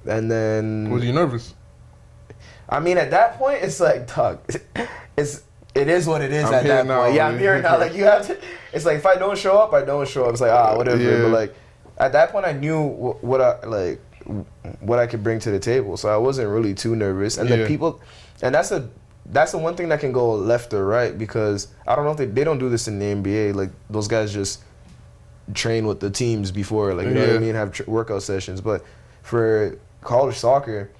And then... Was you nervous? I mean, at that point, it's like, dog, it is what it is at that now, point. Yeah, I'm here now. Like, you have to... It's like, if I don't show up, I don't show up. It's like, whatever. Yeah. But, like, at that point, I knew what I could bring to the table. So I wasn't really too nervous. And the people... And that's the one thing that can go left or right, because I don't know if they don't do this in the NBA. Like, those guys just train with the teams before, like, you know what I mean, have workout sessions. But for college soccer,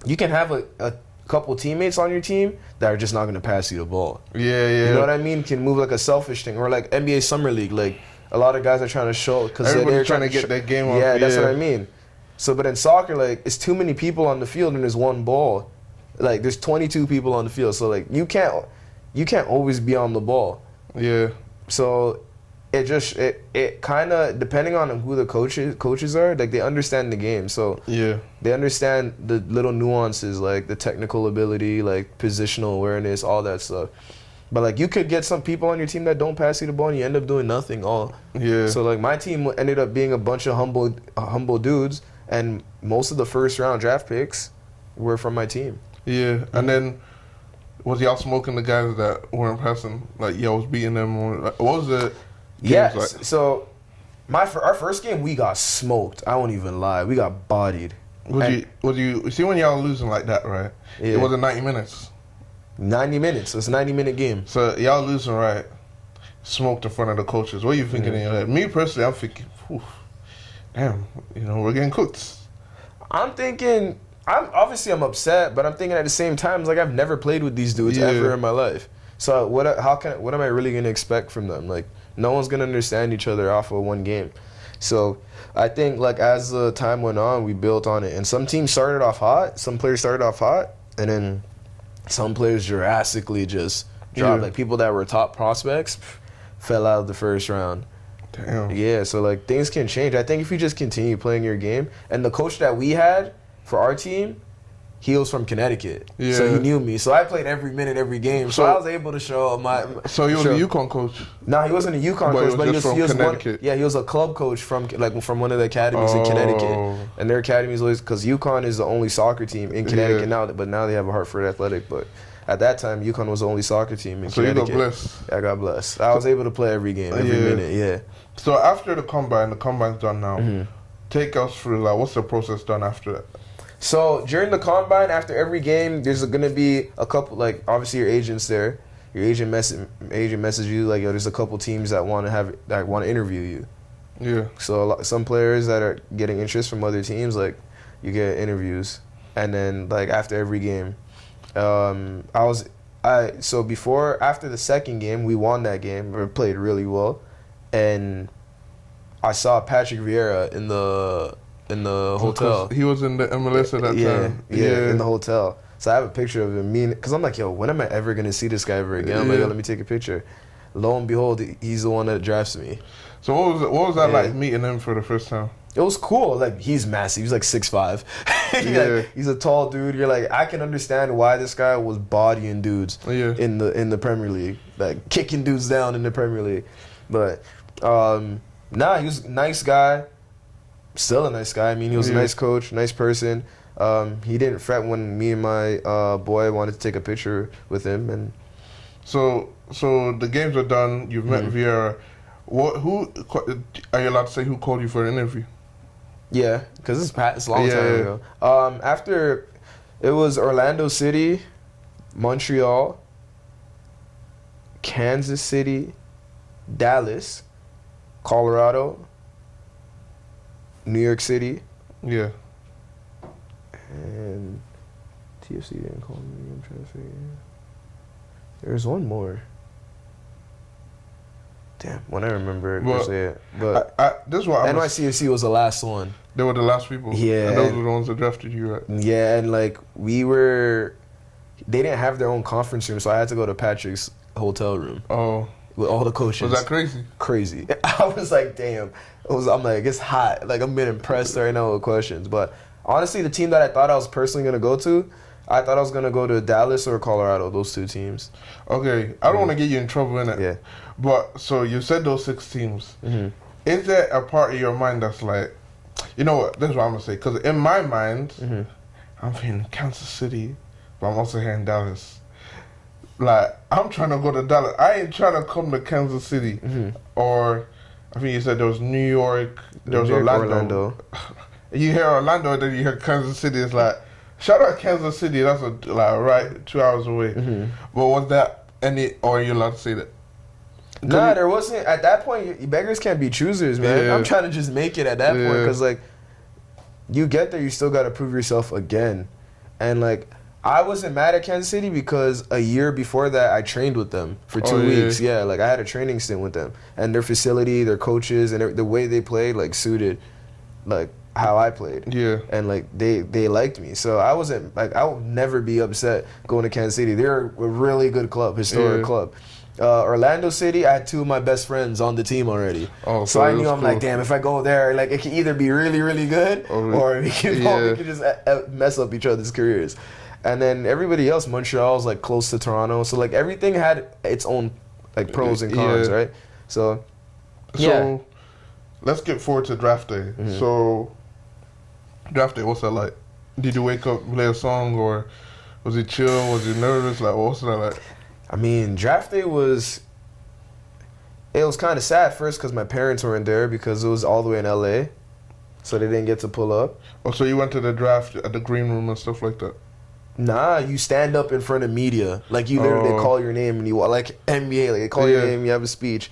you can have a couple teammates on your team that are just not going to pass you the ball. Yeah. You know what I mean? Can move like a selfish thing, or like NBA Summer League. Like, a lot of guys are trying to show, because they're trying to get their game off. Yeah, that's what I mean. So, but in soccer, like, it's too many people on the field and there's one ball. Like, there's 22 people on the field, so like you can't always be on the ball. Yeah. So it kind of, depending on who the coaches are, like, they understand the game. So they understand the little nuances, like the technical ability, like positional awareness, all that stuff. But like, you could get some people on your team that don't pass you the ball and you end up doing nothing. So like, my team ended up being a bunch of humble dudes, and most of the first round draft picks were from my team. Yeah, and then was y'all smoking the guys that weren't passing? Like, y'all was beating them? Or, like, what was the games like? So our first game, we got smoked. I won't even lie. We got bodied. Was you see when y'all losing like that, right? Yeah. It wasn't 90 minutes. 90 minutes. It's a 90-minute game. So y'all losing, right? Smoked in front of the coaches. What are you thinking in your head? Me personally, I'm thinking, damn, we're getting cooked. I'm thinking... I'm upset, but I'm thinking at the same time, it's like, I've never played with these dudes ever in my life. So what am I really gonna expect from them? Like, no one's gonna understand each other off of one game. So I think, like, as the time went on, we built on it. And some teams started off hot, some players started off hot, and then some players drastically just dropped. Like, people that were top prospects fell out of the first round. Damn. Yeah, so like, things can change. I think if you just continue playing your game, and the coach that we had for our team, he was from Connecticut, so he knew me. So I played every minute, every game. So I was able to show my. So he was a UCONN coach. No, he wasn't a UCONN coach, but he was from Connecticut. He was a club coach from one of the academies in Connecticut, and their academy is always, because UCONN is the only soccer team in Connecticut now. But now they have a Hartford Athletic. But at that time, UCONN was the only soccer team in Connecticut. So you got blessed. I got blessed. I was able to play every game, every minute. Yeah. So after the combine's done now. Take us through, like, what's the process done after that? So during the combine, after every game, there's gonna be a couple, like, obviously your agent's there. Your agent message you, like, yo, there's a couple teams that want to interview you. Yeah. So some players that are getting interest from other teams, like, you get interviews, and then, like, after every game, after the second game, we won that game. We played really well, and I saw Patrick Viera in the hotel. He was in the MLS at that time. Yeah, in the hotel. So I have a picture of him. Because I'm like, yo, when am I ever going to see this guy ever again? I'm like, yo, let me take a picture. Lo and behold, he's the one that drafts me. So what was that like, meeting him for the first time? It was cool. Like, he's massive. He's like 6'5". He's a tall dude. You're like, I can understand why this guy was bodying dudes in the Premier League, like kicking dudes down in the Premier League. But he was a nice guy. Still a nice guy. I mean, he was a nice coach, nice person. He didn't fret when me and my boy wanted to take a picture with him. And so the games are done. You've met Viera. Who are you allowed to say who called you for an interview? Yeah, because it's a long time ago. After, it was Orlando City, Montreal, Kansas City, Dallas, Colorado, New York City. Yeah. And TFC didn't call me. I'm trying to figure. There's one more. Damn, when I remember it, say it. But this is what NYCFC was the last one. They were the last people. Yeah. And those were the ones that drafted you, right? Yeah, and like they didn't have their own conference room, so I had to go to Patrick's hotel room. Oh. With all the coaches. Was that crazy? Crazy. I was like, damn. I'm like, it's hot. Like, I'm being impressed right now with questions. But honestly, the team that I thought I was personally going to go to, I thought I was going to go to Dallas or Colorado, those two teams. Okay. I don't want to get you in trouble, innit? Yeah. But, so you said those 6 teams. Is there a part of your mind that's like, You know what? That's what I'm gonna say. Because in my mind, Mm-hmm. I'm hearing Kansas City, but I'm also hearing Dallas. Like, I'm trying to go to Dallas. I ain't trying to come to Kansas City. Mm-hmm. Or, I think you said there was New York, there was Orlando. You hear Orlando, then you hear Kansas City. It's like, shout out Kansas City. That's right 2 hours away. Mm-hmm. But was that any, or are you allowed to say that? Nah, there wasn't. At that point, beggars can't be choosers, man. Yeah. I'm trying to just make it at that point because, like, you get there, you still got to prove yourself again. And, like, I wasn't mad at Kansas City because a year before that, I trained with them for 2 weeks. Yeah, like, I had a training stint with them. And their facility, their coaches, and the way they played, like, suited, like, how I played. Yeah. And, like, they liked me. So I wasn't, like, I would never be upset going to Kansas City. They're a really good club, historic club. Orlando City, I had two of my best friends on the team already. Oh, so I knew I'm cool. Like, damn, if I go there, like, it can either be really, really good or we can just mess up each other's careers. And then everybody else, Montreal's, like, close to Toronto. So, like, everything had its own, like, pros and cons, right? So let's get forward to draft day. Mm-hmm. So, draft day, what's that like? Did you wake up, play a song, or was it chill? Was you nervous? Like, what's that like? I mean, draft day was kind of sad first because my parents weren't there because it was all the way in LA, so they didn't get to pull up. Oh, so you went to the draft at the green room and stuff like that? Nah, you stand up in front of media. Like, you literally call your name and you, like NBA, like, they call your name, you have a speech.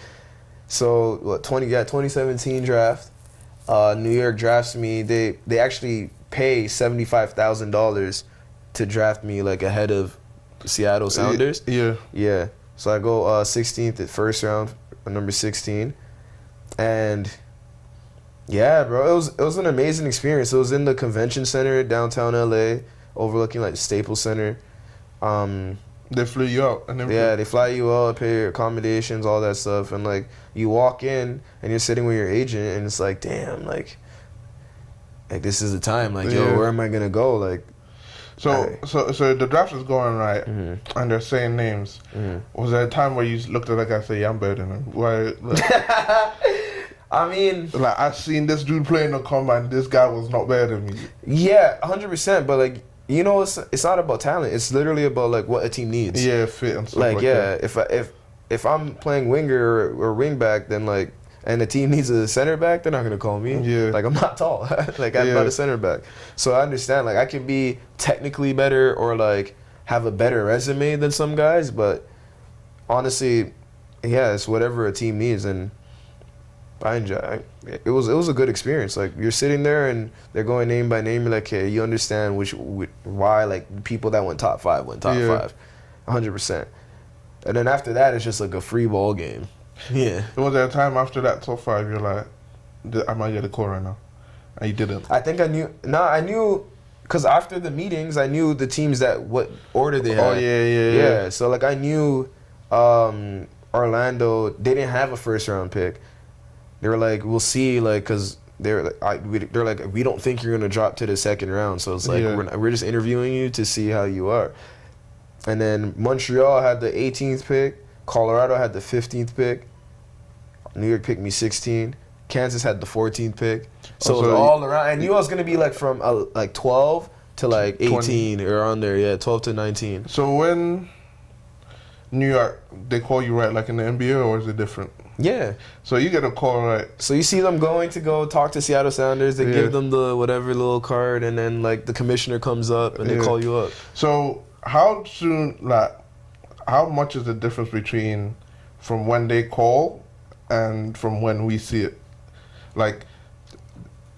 So, 2017 draft, New York drafts me. They actually pay $75,000 to draft me, like, ahead of Seattle Sounders. Yeah. So I go 16th at first round, number 16. And yeah, bro, it was an amazing experience. It was in the convention center downtown LA, overlooking like the Staples Center. They flew you out and everything. Yeah, they fly you out, pay your accommodations, all that stuff, and like you walk in and you're sitting with your agent and it's like, damn, like this is the time. Like, yo, where am I gonna go? Like, So the draft is going right, mm-hmm. and they're saying names. Mm-hmm. Was there a time where you looked at that guy and said, "Yeah, I'm better than him"? Why? Like, I mean, like, I've seen this dude play in the combine. This guy was not better than me. Yeah, 100%. But like, you know, it's not about talent. It's literally about like what a team needs. Yeah, fit and stuff like that. If I'm playing winger or wing back, then like. And the team needs a center back, they're not going to call me. Yeah. Like, I'm not tall. Like, I'm not a center back. So I understand, like, I can be technically better or, like, have a better resume than some guys. But honestly, yeah, it's whatever a team needs. And I enjoy it. It was a good experience. Like, you're sitting there and they're going name by name. You're like, okay, you understand why, like, people that went top 5 went top 5. 100%. And then after that, it's just, like, a free ball game. Yeah. Was there a time after that top 5 you're like, I might get a call right now, and you didn't? I think I knew. I knew because after the meetings, I knew the teams what order they had. Oh yeah. So like I knew Orlando. They didn't have a first round pick. They were like, we'll see, like, because they're like, we don't think you're gonna drop to the second round. So it's like we're just interviewing you to see how you are. And then Montreal had the 18th pick. Colorado had the 15th pick. New York picked me 16. Kansas had the 14th pick. So it was all around. I knew I was going to be like from like 12 to like 18 or on there. Yeah, 12 to 19. So when New York, they call you right like in the NBA, or is it different? Yeah. So you get a call right. So you see them going to go talk to Seattle Sounders. They give them the whatever little card, and then like the commissioner comes up and they call you up. So how soon, like, how much is the difference between from when they call and from when we see it? Like,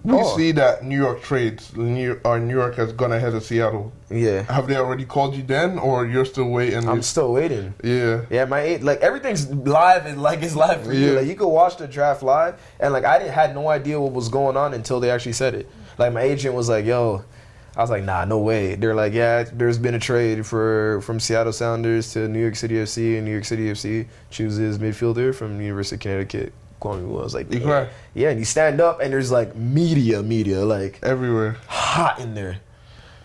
we see that New York trades, New York has gone ahead of Seattle. Yeah. Have they already called you then, or you're still waiting? I'm still waiting. Yeah. Yeah, like everything's live and like it's live for you. Like you could watch the draft live, and like I had no idea what was going on until they actually said it. Like my agent was like, "Yo." I was like, nah, no way. They're like, yeah, there's been a trade from Seattle Sounders to New York City FC, and New York City FC chooses midfielder from the University of Connecticut, Kwame Apuah. I was like, yeah, and you stand up, and there's like media, like everywhere, hot in there.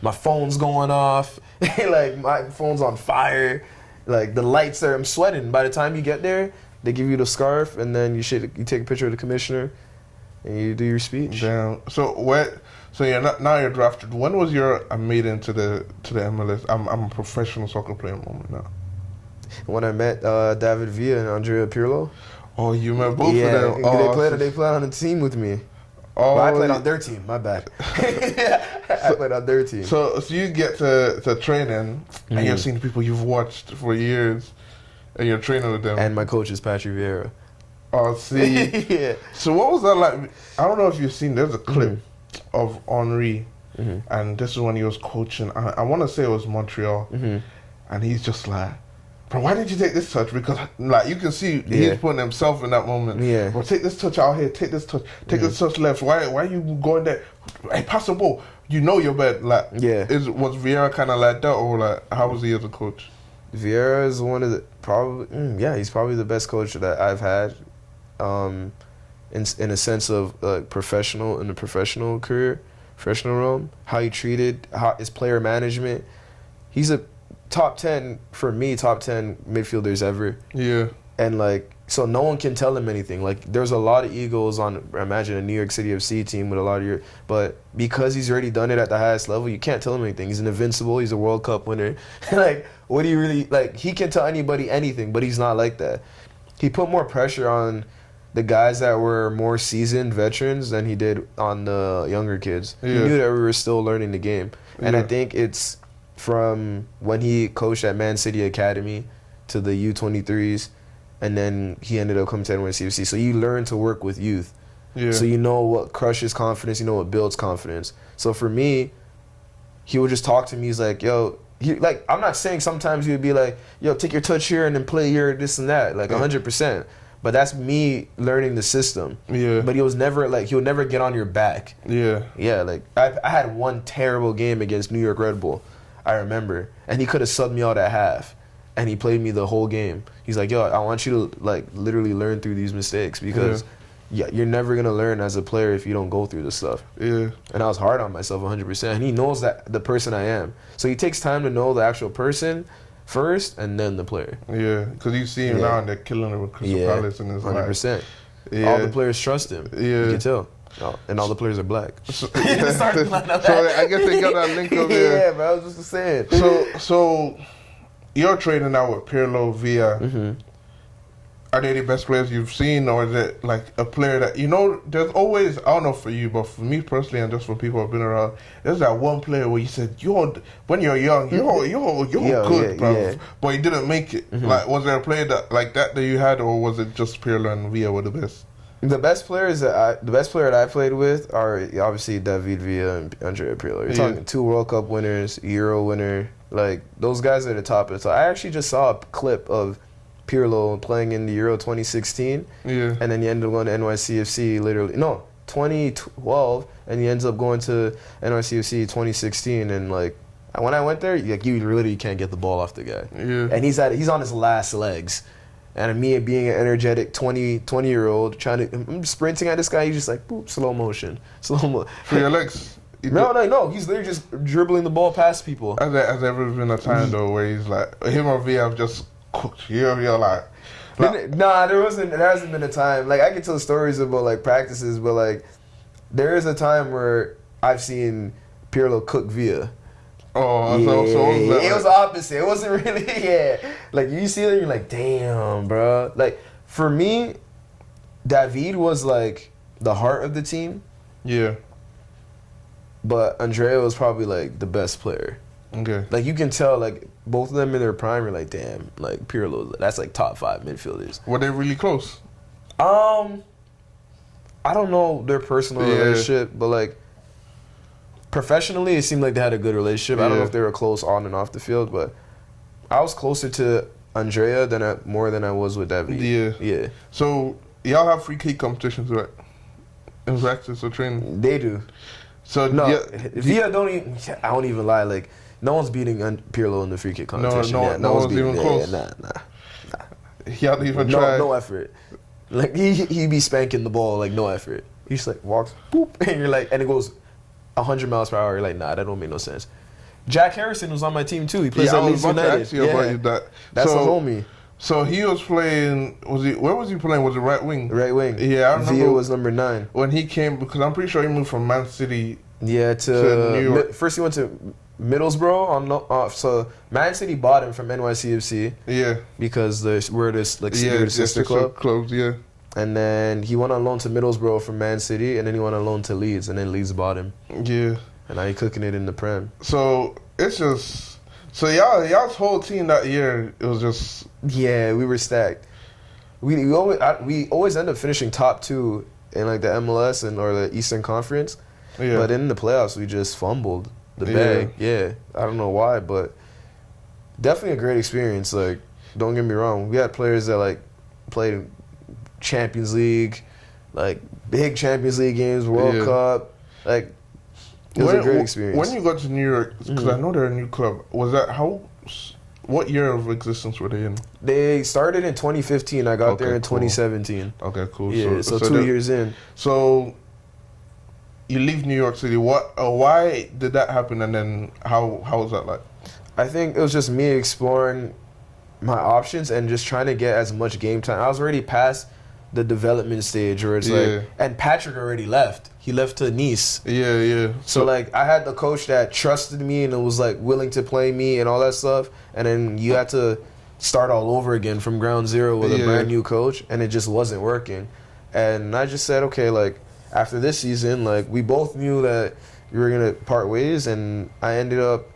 My phone's going off, like my phone's on fire, like the lights I'm sweating. By the time you get there, they give you the scarf, and then you take a picture of the commissioner. and you do your speech. Damn. So you're not, now you're drafted. When was your made into the MLS? I'm a professional soccer player moment now. When I met David Villa and Andrea Pirlo. Oh, you met both of them. Oh, they played on the team with me. Oh, Well, I played on their team. My bad. I played on their team. So you get to training, and you're seeing people you've watched for years, and you're training with them. And my coach is Patrick Viera. Oh, see. Yeah. So what was that like? I don't know if you've seen. There's a clip of Henry, and this is when he was coaching. I want to say it was Montreal, and he's just like, bro, why didn't you take this touch? Because like you can see he's putting himself in that moment. Yeah. Bro, take this touch out here. Take this touch. Take this touch left. Why are you going there? Hey, pass the ball. You know your bet. Like, was Vieira kind of like that, or like how was he as a coach? Vieira is one of the he's probably the best coach that I've had, in a sense of professional in the professional career, professional realm. How he treated his player management. He's a top 10 for me, top 10 midfielders ever. Yeah. And so no one can tell him anything. Like there's a lot of egos on, imagine a New York City FC team with a lot of but because he's already done it at the highest level, you can't tell him anything. He's an invincible. He's a World Cup winner. What do you really he can tell anybody anything, but he's not like that. He put more pressure on the guys that were more seasoned veterans than he did on the younger kids. Yeah. He knew that we were still learning the game, and I think it's from when he coached at Man City Academy to the U23s. And then he ended up coming to NYCFC. So you learn to work with youth. Yeah. So you know what crushes confidence. You know what builds confidence. So for me, he would just talk to me. He's like, yo, I'm not saying sometimes he would be like, yo, take your touch here and then play here, this and that, 100%. But that's me learning the system. Yeah. But he was never he would never get on your back. Yeah. Yeah. I had one terrible game against New York Red Bull, I remember, and he could have subbed me out at half. And he played me the whole game. He's like, yo, I want you to literally learn through these mistakes because you're never gonna learn as a player if you don't go through this stuff. Yeah. And I was hard on myself 100%. And he knows that the person I am. So he takes time to know the actual person first and then the player. Yeah, because you see him now and they're killing him with Crystal Palace and it's 100%. All the players trust him. Yeah. You can tell. Oh, and all the players are black. So I guess they got that link over there. Yeah, bro. I was just saying. So you're trading now with Pirlo, Villa. Are they the best players you've seen, or is it a player that there's always, I don't know for you, but for me personally and just for people who've been around, there's that one player where you said when you're young, you're good, bro, but you didn't make it. Was there a player that you had, or was it just Pirlo and Villa were the best? The best player that I played with are obviously David Villa and Andrea Pirlo. You're talking 2 World Cup winners, Euro winner. Those guys are the top of the top. I actually just saw a clip of Pirlo playing in the Euro 2016. Yeah. And then he ended up going to NYCFC 2012, and he ends up going to NYCFC 2016. And when I went there, you literally can't get the ball off the guy. Yeah. And he's on his last legs. And me being an energetic 20-year-old, I'm sprinting at this guy, he's just boop, slow motion. For your legs? No. He's literally just dribbling the ball past people. Has there ever been a time though where he's him or Villa have just cooked? You're nah, there hasn't been a time. I can tell stories about practices, but there is a time where I've seen Pirlo cook Villa. Oh, so it was the opposite. It wasn't really, you see that, you're like, damn, bro. For me, David was the heart of the team. Yeah. But Andrea was probably the best player. Okay. You can tell both of them in their prime. You're like, damn, Pirlo. That's top 5 midfielders. Were they really close? I don't know their personal relationship, but professionally, it seemed like they had a good relationship. I don't know if they were close on and off the field, but I was closer to Andrea more than I was with David. Yeah. Yeah. So y'all have free kick competitions, right? In practice or training? They do. So no, Villa don't even. I don't even lie. No one's beating Pirlo in the free kick competition. No one's even close. Nah. He hadn't even tried. No effort. He be spanking the ball no effort. He just walks, boop, and you're and it goes 100 miles per hour. You're nah, that don't make no sense. Jack Harrison was on my team too. He plays at Leeds United. That's a homie. So he was playing. Where was he playing? Was it right wing? Right wing. Yeah, I remember. Villa was number 9 when he came, because I'm pretty sure he moved from Man City. Yeah, to New York. First he went to Middlesbrough. So Man City bought him from NYCFC. Yeah, because we're this like sister club. Clubs, yeah. And then he went on loan to Middlesbrough from Man City, and then he went on loan to Leeds, and then Leeds bought him. Yeah. And now he's cooking it in the Prem. So it's just y'all's whole team that year, it was just we were stacked. We always end up finishing top 2 in like the MLS or the Eastern Conference. Yeah. But in the playoffs, we just fumbled the bag. Yeah, I don't know why, but definitely a great experience. Like, don't get me wrong, we had players that like played Champions League, like big Champions League games, World Cup. Like, it was a great experience. When you got to New York, because I know they're a new club, was that what year of existence were they in? They started in 2015. I got there in 2017. Okay, cool. Yeah, so 2 years in. So you leave New York City. Why did that happen? And then how was that like? I think it was just me exploring my options and just trying to get as much game time. I was already past the development stage where it's like, and Patrick already left. He left to Nice. Yeah. So like, I had the coach that trusted me and was like willing to play me and all that stuff. And then you had to start all over again from ground zero with a brand new coach, and it just wasn't working. And I just said, okay, like after this season, like we both knew that we were gonna part ways, and I ended up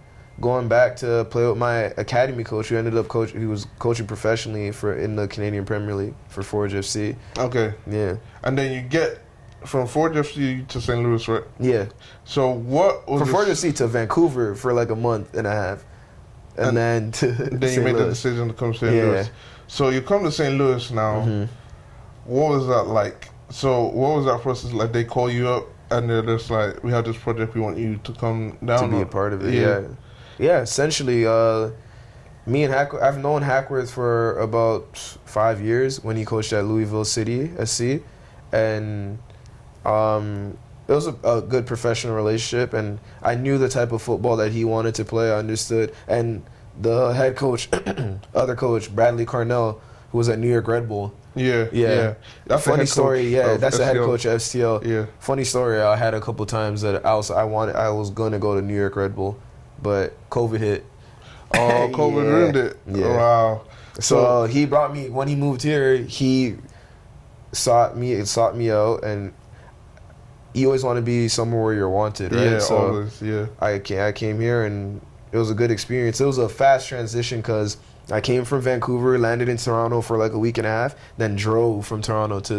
going back to play with my academy coach, who ended up he was coaching professionally in the Canadian Premier League for Forge FC. Okay. Yeah. And then you get from Forge FC to St. Louis, right? Yeah. So what was from Forge FC to Vancouver for like a month and a half, and then to then you made the decision to come to St. Louis. So you come to St. Louis now. Mm-hmm. What was that like? So what was that process like? They call you up and they're just like, we have this project, we want you to come down to be a part of it. Yeah, essentially, me and I've known Hackworth for about 5 years when he coached at Louisville City SC, and it was a good professional relationship, and I knew the type of football that he wanted to play. I understood, and the head coach, other coach, Bradley Carnell, who was at New York Red Bull. Yeah. That's a funny story. Yeah, that's the head coach of FCL. Yeah. Funny story. I had a couple times that I was going to go to New York Red Bull, but COVID hit. Oh, COVID ruined it. Yeah. Wow. So he brought me when he moved here. He sought me out, and you always want to be somewhere where you're wanted, right? Yeah, so always. Yeah. I came here, and it was a good experience. It was a fast transition because I came from Vancouver, landed in Toronto for like a week and a half, then drove from Toronto to